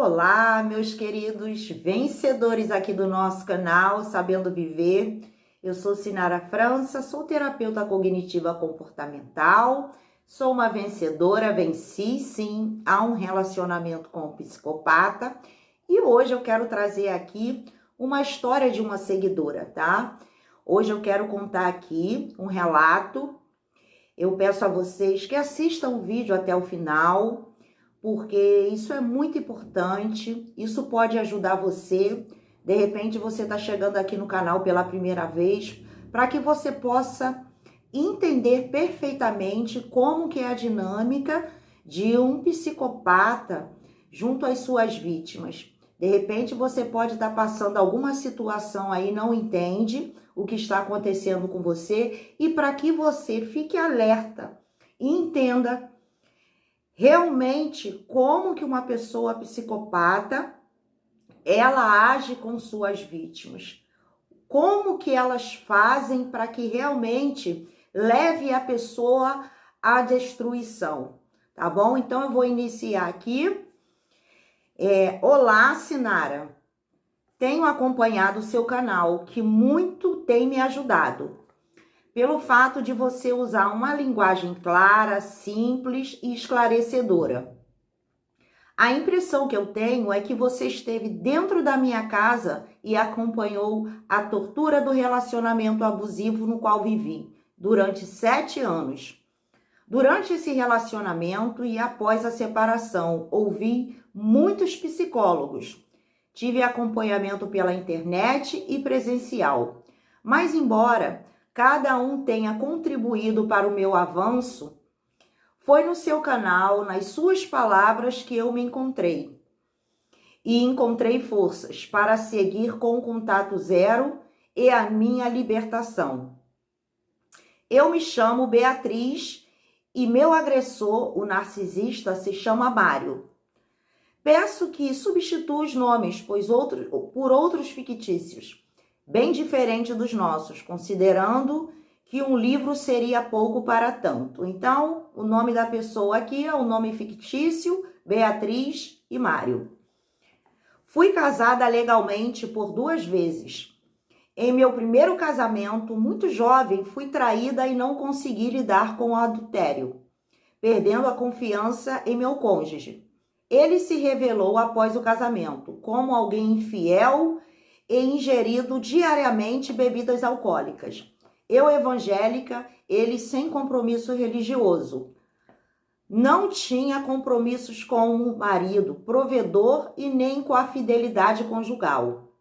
Olá, meus queridos vencedores aqui do nosso canal Sabendo Viver. Eu sou Sinara França, sou terapeuta cognitiva comportamental, sou uma vencedora, venci sim a um relacionamento com um psicopata e hoje eu quero trazer aqui uma história de uma seguidora, tá? Hoje eu quero contar aqui um relato. Eu peço a vocês que assistam o vídeo até o final, porque isso é muito importante, isso pode ajudar você. De repente você está chegando aqui no canal pela primeira vez, para que você possa entender perfeitamente como que é a dinâmica de um psicopata junto às suas vítimas. De repente você pode estar passando alguma situação aí, não entende o que está acontecendo com você, e para que você fique alerta e entenda realmente como que uma pessoa psicopata ela age com suas vítimas, como que elas fazem para que realmente leve a pessoa à destruição, tá bom? Então eu vou iniciar aqui. Olá, Sinara, tenho acompanhado o seu canal, que muito tem me ajudado. Pelo fato de você usar uma linguagem clara, simples e esclarecedora. A impressão que eu tenho é que você esteve dentro da minha casa e acompanhou a tortura do relacionamento abusivo no qual vivi durante 7 anos. Durante esse relacionamento e após a separação, ouvi muitos psicólogos. Tive acompanhamento pela internet e presencial. Mas embora cada um tenha contribuído para o meu avanço, foi no seu canal, nas suas palavras, que eu me encontrei. E encontrei forças para seguir com o contato zero e a minha libertação. Eu me chamo Beatriz e meu agressor, o narcisista, se chama Mário. Peço que substitua os nomes por outros fictícios, bem diferente dos nossos, considerando que um livro seria pouco para tanto. Então, o nome da pessoa aqui é o nome fictício, Beatriz e Mário. Fui casada legalmente por 2 vezes. Em meu primeiro casamento, muito jovem, fui traída e não consegui lidar com o adultério, perdendo a confiança em meu cônjuge. Ele se revelou após o casamento como alguém infiel e ingerido diariamente bebidas alcoólicas. Eu evangélica, ele sem compromisso religioso. Não tinha compromissos com o marido, provedor e nem com a fidelidade conjugal.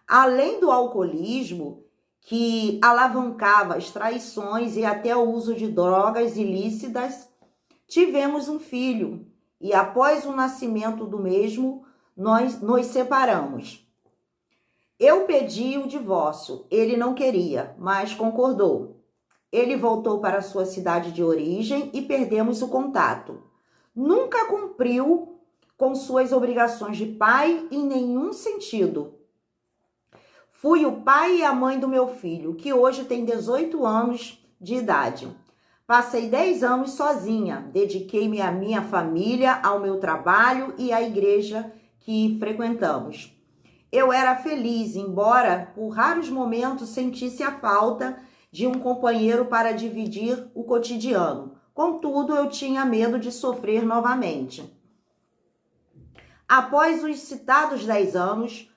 Além do alcoolismo, que alavancava as traições e até o uso de drogas ilícitas, tivemos um filho e após o nascimento do mesmo, nós nos separamos. Eu pedi o divórcio, ele não queria, mas concordou. Ele voltou para sua cidade de origem e perdemos o contato. Nunca cumpriu com suas obrigações de pai em nenhum sentido. Fui o pai e a mãe do meu filho, que hoje tem 18 anos de idade. Passei 10 anos sozinha, dediquei-me à minha família, ao meu trabalho e à igreja que frequentamos. Eu era feliz, embora por raros momentos sentisse a falta de um companheiro para dividir o cotidiano. Contudo, eu tinha medo de sofrer novamente. Após os citados 10 anos,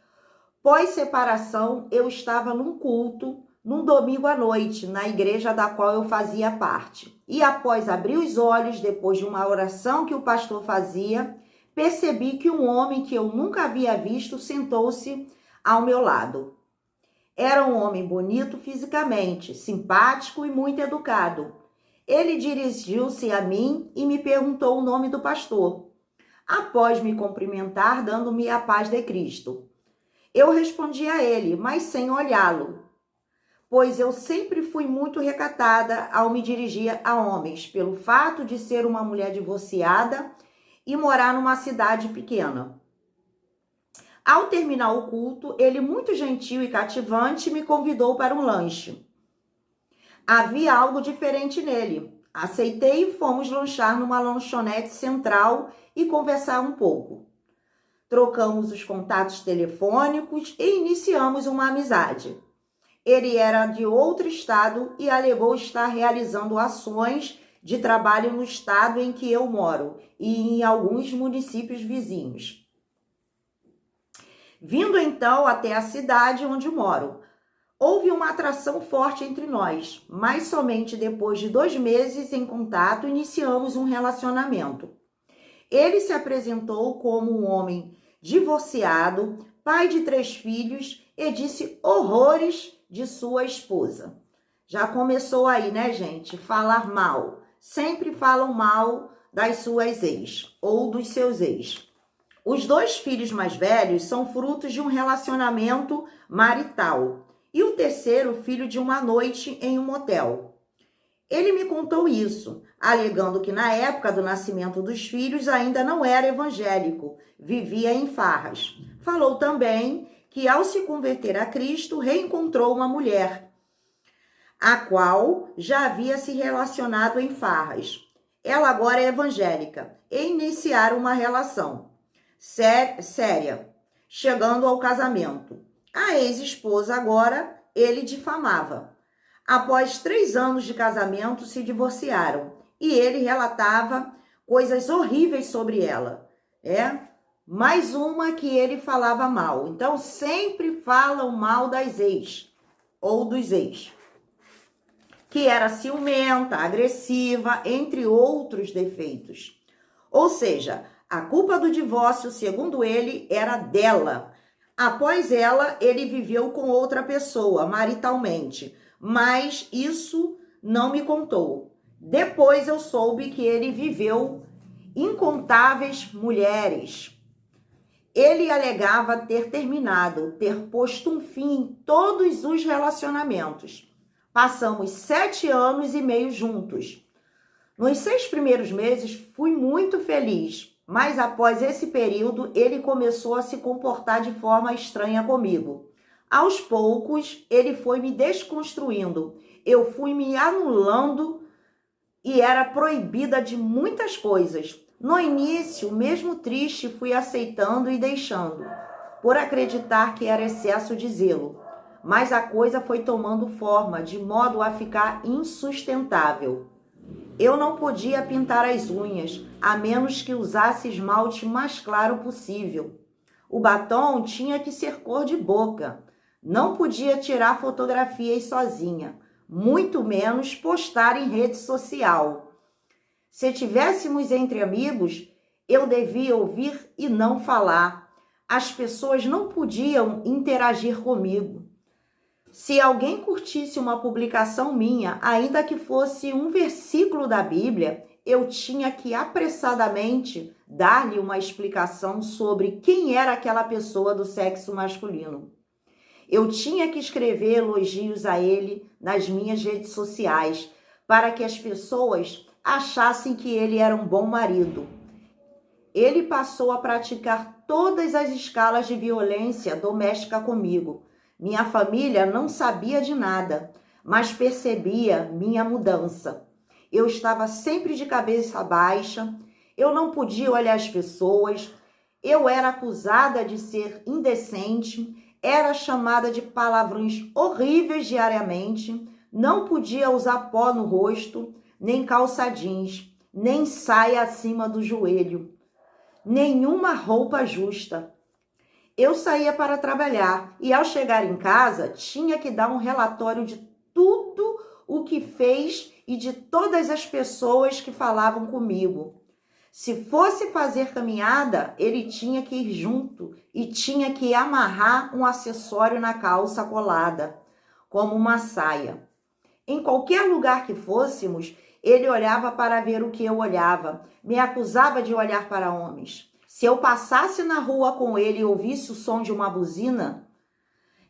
pós-separação, eu estava num culto, num domingo à noite, na igreja da qual eu fazia parte. E após abrir os olhos, depois de uma oração que o pastor fazia, percebi que um homem que eu nunca havia visto sentou-se ao meu lado. Era um homem bonito fisicamente, simpático e muito educado. Ele dirigiu-se a mim e me perguntou o nome do pastor, após me cumprimentar, dando-me a paz de Cristo. Eu respondi a ele, mas sem olhá-lo, pois eu sempre fui muito recatada ao me dirigir a homens, pelo fato de ser uma mulher divorciada e morar numa cidade pequena. Ao terminar o culto, ele, muito gentil e cativante, me convidou para um lanche. Havia algo diferente nele. Aceitei e fomos lanchar numa lanchonete central e conversar um pouco. Trocamos os contatos telefônicos e iniciamos uma amizade. Ele era de outro estado e alegou estar realizando ações de trabalho no estado em que eu moro e em alguns municípios vizinhos. Vindo então até a cidade onde moro, houve uma atração forte entre nós, mas somente depois de 2 meses em contato iniciamos um relacionamento. Ele se apresentou como um homem divorciado, pai de 3 filhos e disse horrores de sua esposa. Já começou aí, né, gente? Falar mal. Sempre falam mal das suas ex ou dos seus ex. Os 2 filhos mais velhos são frutos de um relacionamento marital e o terceiro filho de uma noite em um motel. Ele me contou isso, alegando que na época do nascimento dos filhos ainda não era evangélico, vivia em farras. Falou também que ao se converter a Cristo, reencontrou uma mulher, a qual já havia se relacionado em farras. Ela agora é evangélica e iniciaram uma relação séria, chegando ao casamento. A ex-esposa agora ele difamava. Após 3 anos de casamento, se divorciaram e ele relatava coisas horríveis sobre ela. Mais uma que ele falava mal. Então, sempre falam mal das ex ou dos ex. Que era ciumenta, agressiva, entre outros defeitos. Ou seja, a culpa do divórcio, segundo ele, era dela. Após ela, ele viveu com outra pessoa, maritalmente, mas isso não me contou. Depois eu soube que ele viveu incontáveis mulheres. Ele alegava ter terminado, ter posto um fim em todos os relacionamentos. Passamos 7 anos e meio juntos. Nos 6 primeiros meses fui muito feliz, mas após esse período ele começou a se comportar de forma estranha comigo. Aos poucos ele foi me desconstruindo, eu fui me anulando e era proibida de muitas coisas. No início, mesmo triste, fui aceitando e deixando, por acreditar que era excesso de zelo. Mas a coisa foi tomando forma, de modo a ficar insustentável. Eu não podia pintar as unhas, a menos que usasse esmalte mais claro possível. O batom tinha que ser cor de boca. Não podia tirar fotografias sozinha, muito menos postar em rede social. Se tivéssemos entre amigos, eu devia ouvir e não falar. As pessoas não podiam interagir comigo. Se alguém curtisse uma publicação minha, ainda que fosse um versículo da Bíblia, eu tinha que apressadamente dar-lhe uma explicação sobre quem era aquela pessoa do sexo masculino. Eu tinha que escrever elogios a ele nas minhas redes sociais para que as pessoas achassem que ele era um bom marido. Ele passou a praticar todas as escalas de violência doméstica comigo. Minha família não sabia de nada, mas percebia minha mudança. Eu estava sempre de cabeça baixa, eu não podia olhar as pessoas, eu era acusada de ser indecente, era chamada de palavrões horríveis diariamente, não podia usar pó no rosto, nem calça jeans, nem saia acima do joelho, nenhuma roupa justa. Eu saía para trabalhar e ao chegar em casa tinha que dar um relatório de tudo o que fez e de todas as pessoas que falavam comigo. Se fosse fazer caminhada, ele tinha que ir junto e tinha que amarrar um acessório na calça colada, como uma saia. Em qualquer lugar que fôssemos, ele olhava para ver o que eu olhava, me acusava de olhar para homens. Se eu passasse na rua com ele e ouvisse o som de uma buzina,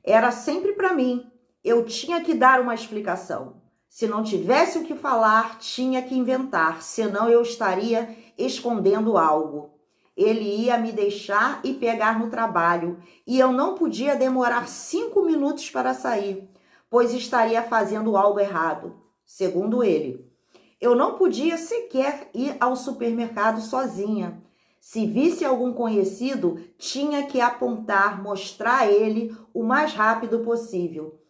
era sempre para mim. Eu tinha que dar uma explicação. Se não tivesse o que falar, tinha que inventar, senão eu estaria escondendo algo. Ele ia me deixar e pegar no trabalho, e eu não podia demorar 5 minutos para sair, pois estaria fazendo algo errado, segundo ele. Eu não podia sequer ir ao supermercado sozinha. Se visse algum conhecido, tinha que apontar, mostrar a ele o mais rápido possível.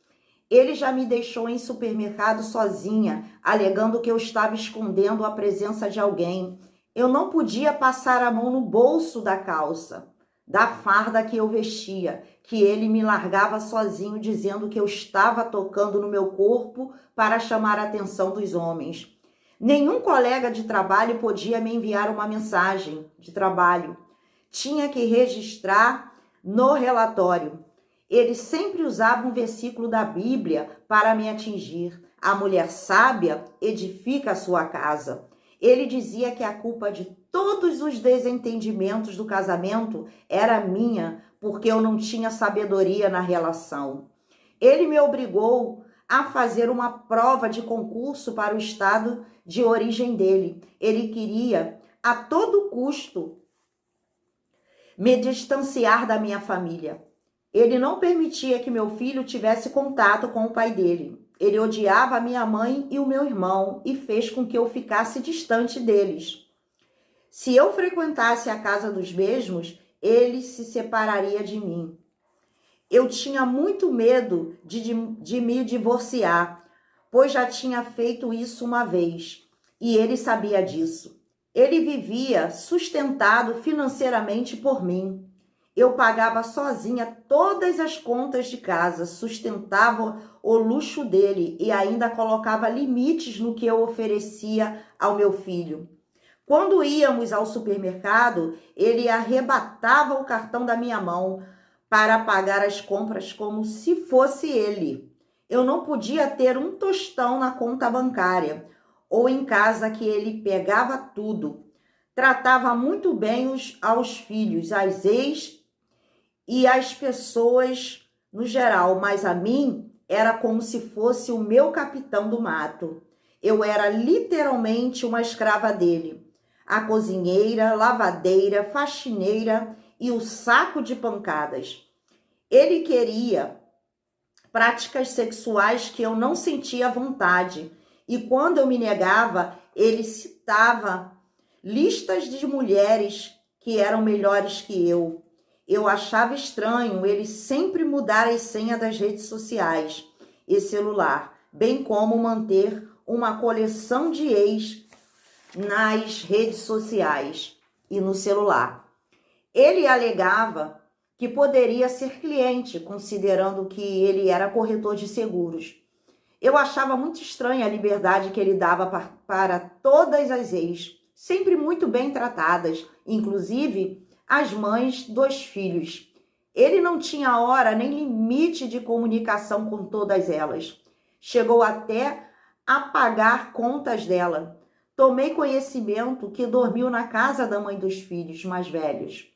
Ele já me deixou em supermercado sozinha, alegando que eu estava escondendo a presença de alguém. Eu não podia passar a mão no bolso da calça, da farda que eu vestia, que ele me largava sozinho, dizendo que eu estava tocando no meu corpo para chamar a atenção dos homens. Nenhum colega de trabalho podia me enviar uma mensagem de trabalho. Tinha que registrar no relatório. Ele sempre usava um versículo da Bíblia para me atingir. A mulher sábia edifica a sua casa. Ele dizia que a culpa de todos os desentendimentos do casamento era minha, porque eu não tinha sabedoria na relação. Ele me obrigou a fazer uma prova de concurso para o estado de origem dele. Ele queria, a todo custo, me distanciar da minha família. Ele não permitia que meu filho tivesse contato com o pai dele. Ele odiava a minha mãe e o meu irmão e fez com que eu ficasse distante deles. Se eu frequentasse a casa dos mesmos, ele se separaria de mim. Eu tinha muito medo de me divorciar, pois já tinha feito isso uma vez, e ele sabia disso. Ele vivia sustentado financeiramente por mim. Eu pagava sozinha todas as contas de casa, sustentava o luxo dele e ainda colocava limites no que eu oferecia ao meu filho. Quando íamos ao supermercado, ele arrebatava o cartão da minha mão para pagar as compras como se fosse ele. Eu não podia ter um tostão na conta bancária ou em casa, que ele pegava tudo. Tratava muito bem aos filhos, às ex e às pessoas no geral, mas a mim era como se fosse o meu capitão do mato. Eu era literalmente uma escrava dele. A cozinheira, lavadeira, faxineira e o saco de pancadas. Ele queria práticas sexuais que eu não sentia vontade, e quando eu me negava, ele citava listas de mulheres que eram melhores que eu. Eu achava estranho ele sempre mudar a senha das redes sociais e celular, bem como manter uma coleção de ex nas redes sociais e no celular. Ele alegava que poderia ser cliente, considerando que ele era corretor de seguros. Eu achava muito estranha a liberdade que ele dava para todas as ex, sempre muito bem tratadas, inclusive as mães dos filhos. Ele não tinha hora nem limite de comunicação com todas elas. Chegou até a pagar contas dela. Tomei conhecimento que dormiu na casa da mãe dos filhos mais velhos,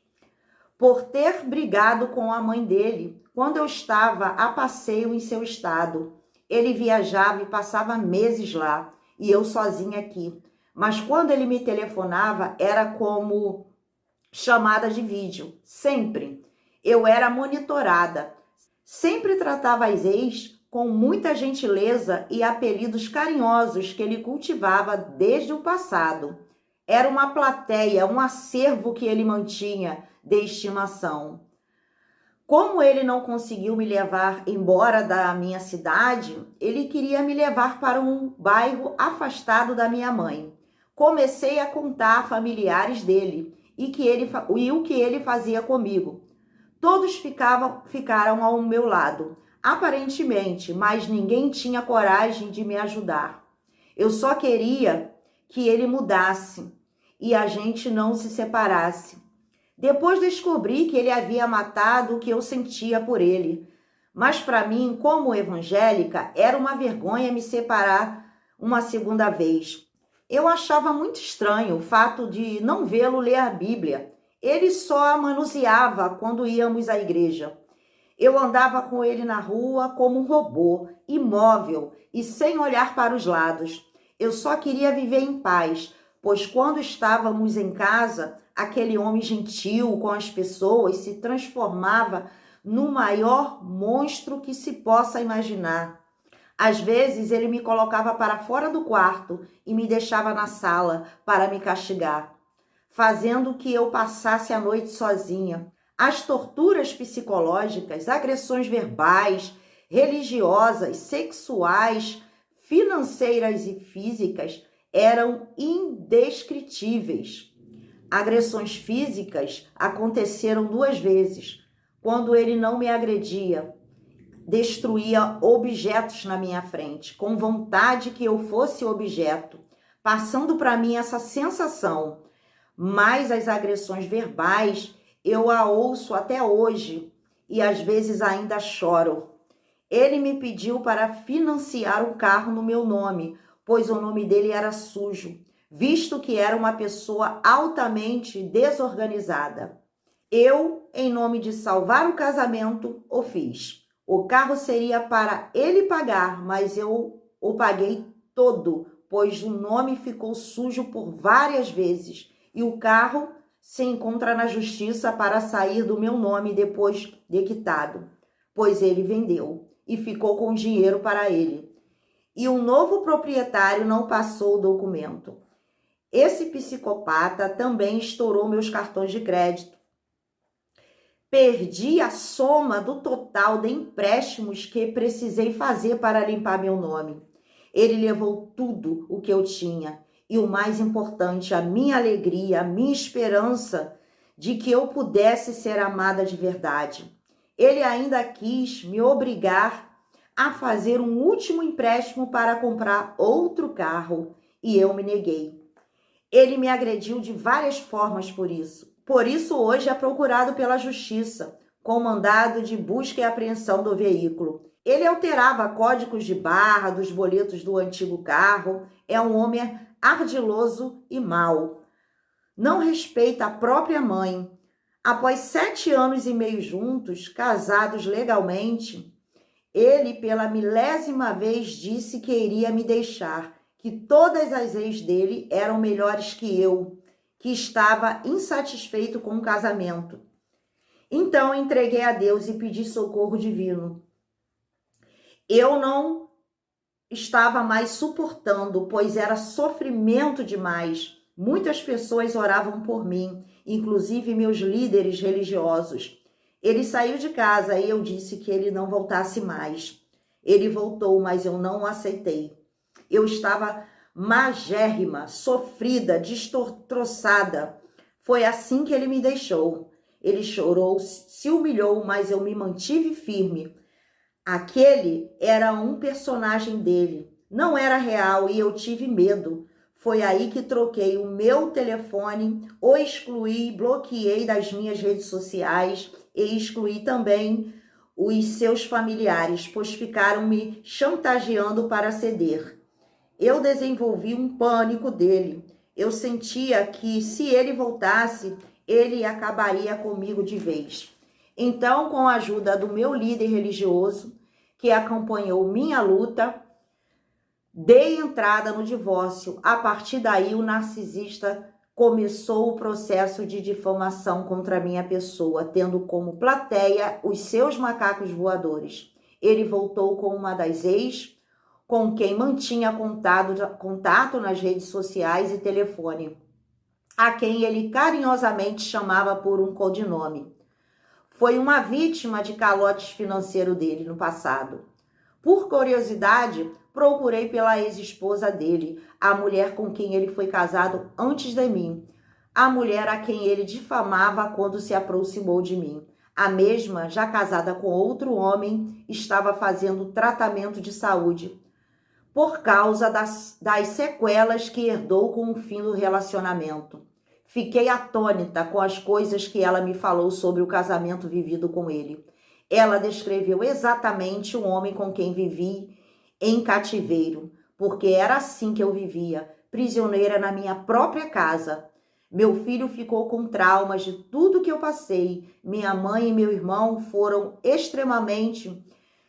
por ter brigado com a mãe dele quando eu estava a passeio em seu estado. Ele viajava e passava meses lá, e eu sozinha aqui. Mas quando ele me telefonava, era como chamada de vídeo, sempre. Eu era monitorada. Sempre tratava as ex com muita gentileza e apelidos carinhosos que ele cultivava desde o passado. Era uma plateia, um acervo que ele mantinha de estimação. Como ele não conseguiu me levar embora da minha cidade, ele queria me levar para um bairro afastado da minha mãe. Comecei a contar a familiares dele e o que ele fazia comigo. Todos ficaram ao meu lado, aparentemente, mas ninguém tinha coragem de me ajudar. Eu só queria que ele mudasse e a gente não se separasse. Depois descobri que ele havia matado o que eu sentia por ele. Mas para mim, como evangélica, era uma vergonha me separar uma segunda vez. Eu achava muito estranho o fato de não vê-lo ler a Bíblia. Ele só a manuseava quando íamos à igreja. Eu andava com ele na rua como um robô, imóvel e sem olhar para os lados. Eu só queria viver em paz, pois quando estávamos em casa, aquele homem gentil com as pessoas se transformava no maior monstro que se possa imaginar. Às vezes ele me colocava para fora do quarto e me deixava na sala para me castigar. fazendo que eu passasse a noite sozinha. As torturas psicológicas, agressões verbais, religiosas, sexuais, financeiras e físicas eram indescritíveis. Agressões físicas aconteceram 2 vezes, quando ele não me agredia, destruía objetos na minha frente, com vontade que eu fosse objeto, passando para mim essa sensação. Mas as agressões verbais eu a ouço até hoje e às vezes ainda choro. Ele me pediu para financiar um carro no meu nome, pois o nome dele era sujo, visto que era uma pessoa altamente desorganizada. Eu, em nome de salvar o casamento, o fiz. O carro seria para ele pagar, mas eu o paguei todo, pois o nome ficou sujo por várias vezes e o carro se encontra na justiça para sair do meu nome depois de quitado, pois ele vendeu e ficou com dinheiro para ele. E um novo proprietário não passou o documento. Esse psicopata também estourou meus cartões de crédito. Perdi a soma do total de empréstimos que precisei fazer para limpar meu nome. Ele levou tudo o que eu tinha e o mais importante, a minha alegria, a minha esperança de que eu pudesse ser amada de verdade. Ele ainda quis me obrigar a fazer um último empréstimo para comprar outro carro e eu me neguei. Ele me agrediu de várias formas por isso. Por isso, hoje é procurado pela justiça, com mandado de busca e apreensão do veículo. Ele alterava códigos de barra dos boletos do antigo carro. É um homem ardiloso e mau. Não respeita a própria mãe. Após 7 anos e meio juntos, casados legalmente, ele, pela milésima vez, disse que iria me deixar, que todas as ex dele eram melhores que eu, que estava insatisfeito com o casamento. Então entreguei a Deus e pedi socorro divino. Eu não estava mais suportando, pois era sofrimento demais. Muitas pessoas oravam por mim, inclusive meus líderes religiosos. Ele saiu de casa e eu disse que ele não voltasse mais. Ele voltou, mas eu não o aceitei. Eu estava magérrima, sofrida, destroçada. Foi assim que ele me deixou. Ele chorou, se humilhou, mas eu me mantive firme. Aquele era um personagem dele, não era real e eu tive medo. Foi aí que troquei o meu telefone, o excluí, bloqueei das minhas redes sociais e excluí também os seus familiares, pois ficaram me chantageando para ceder. Eu desenvolvi um pânico dele. Eu sentia que se ele voltasse, ele acabaria comigo de vez. Então, com a ajuda do meu líder religioso, que acompanhou minha luta, dei entrada no divórcio. A partir daí, o narcisista começou o processo de difamação contra a minha pessoa, tendo como plateia os seus macacos voadores. Ele voltou com uma das ex, com quem mantinha contato nas redes sociais e telefone, a quem ele carinhosamente chamava por um codinome. Foi uma vítima de calotes financeiros dele no passado. Por curiosidade, procurei pela ex-esposa dele, a mulher com quem ele foi casado antes de mim, a mulher a quem ele difamava quando se aproximou de mim. A mesma, já casada com outro homem, estava fazendo tratamento de saúde por causa das sequelas que herdou com o fim do relacionamento. Fiquei atônita com as coisas que ela me falou sobre o casamento vivido com ele. Ela descreveu exatamente o homem com quem vivi em cativeiro, porque era assim que eu vivia, prisioneira na minha própria casa. Meu filho ficou com traumas de tudo que eu passei. Minha mãe e meu irmão foram extremamente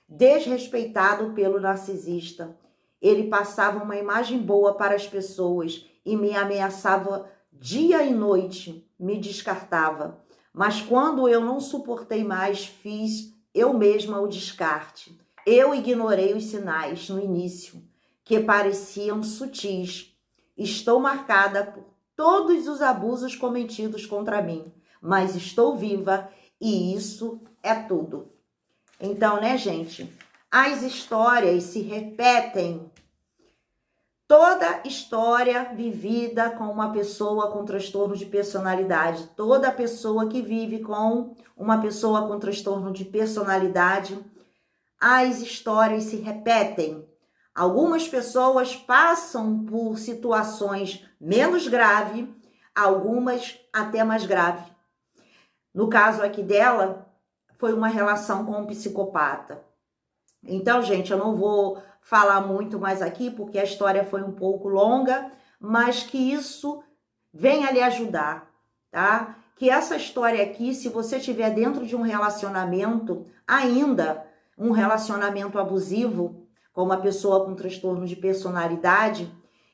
desrespeitados pelo narcisista. Ele passava uma imagem boa para as pessoas e me ameaçava dia e noite, me descartava. Mas quando eu não suportei mais, fiz eu mesma o descarte. Eu ignorei os sinais no início, que pareciam sutis. Estou marcada por todos os abusos cometidos contra mim, mas estou viva e isso é tudo. Então, né, gente? As histórias se repetem. Toda história vivida com uma pessoa com transtorno de personalidade, toda pessoa que vive com uma pessoa com transtorno de personalidade, as histórias se repetem. Algumas pessoas passam por situações menos graves, algumas até mais graves. No caso aqui dela, foi uma relação com um psicopata. Então, gente, eu não vou falar muito mais aqui, porque a história foi um pouco longa, mas que isso venha lhe ajudar, tá? Que essa história aqui, se você estiver dentro de um relacionamento, ainda um relacionamento abusivo, com uma pessoa com transtorno de personalidade,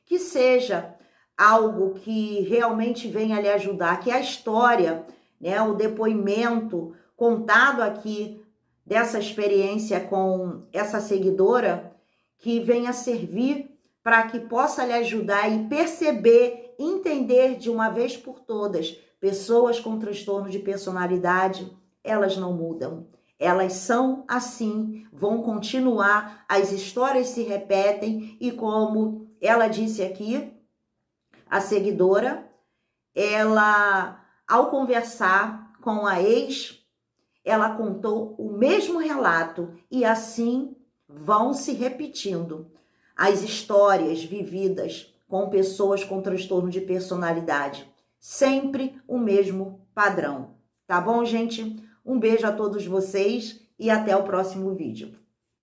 que seja algo que realmente venha lhe ajudar, que a história, né, o depoimento contado aqui dessa experiência com essa seguidora, que venha servir para que possa lhe ajudar e perceber, entender de uma vez por todas, pessoas com transtorno de personalidade, elas não mudam. Elas são assim, vão continuar, as histórias se repetem e como ela disse aqui, a seguidora, ela, ao conversar com a ex, ela contou o mesmo relato e assim vão se repetindo as histórias vividas com pessoas com transtorno de personalidade. Sempre o mesmo padrão. Tá bom, gente? Um beijo a todos vocês e até o próximo vídeo.